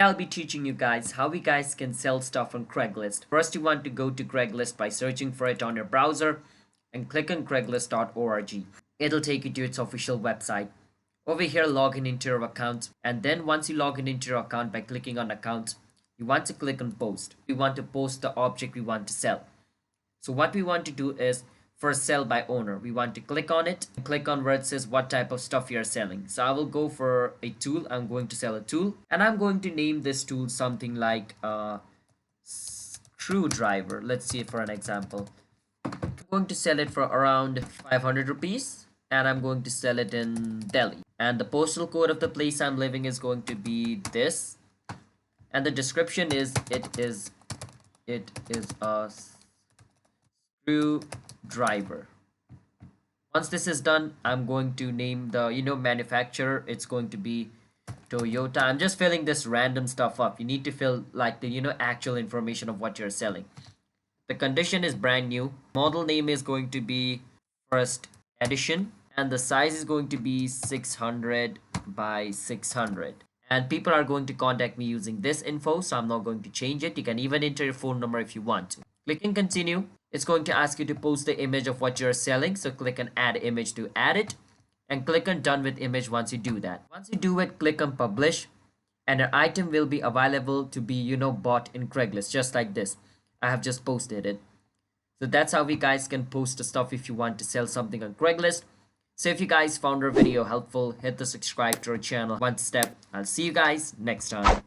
I'll be teaching you guys how you guys can sell stuff on Craigslist. First, you want to go to Craigslist by searching for it on your browser and click on craigslist.org. It'll take you to its official website. Over here, log in into your account, and then once you log in into your account by clicking on account, you want to click on post. We want to post the object we want to sell. So what we want to do is first sell by owner. We want to click on it and click on where it says what type of stuff you are selling. So I will go for a tool. I'm going to sell a tool, and I'm going to name this tool something like screwdriver. Let's see for an example. I'm going to sell it for around 500 rupees, and I'm going to sell it in Delhi. And the postal code of the place I'm living is going to be this. And the description is it is a screwdriver. Once this is done, I'm going to name the manufacturer. It's going to be Toyota. I'm just filling this random stuff up. You need to fill like the actual information of what you're selling. The condition is brand new. Model name is going to be first edition, and the size is going to be 600 by 600. And people are going to contact me using this info, so I'm not going to change it. You can even enter your phone number if you want to. Clicking continue. It's going to ask you to post the image of what you're selling. So click on add image to add it, and click on done with image once you do that. Once you do it, click on publish, and your item will be available to be bought in Craigslist, just like this. I have just posted it. So that's how we guys can post the stuff if you want to sell something on Craigslist. So if you guys found our video helpful, hit the subscribe to our channel one step. I'll see you guys next time.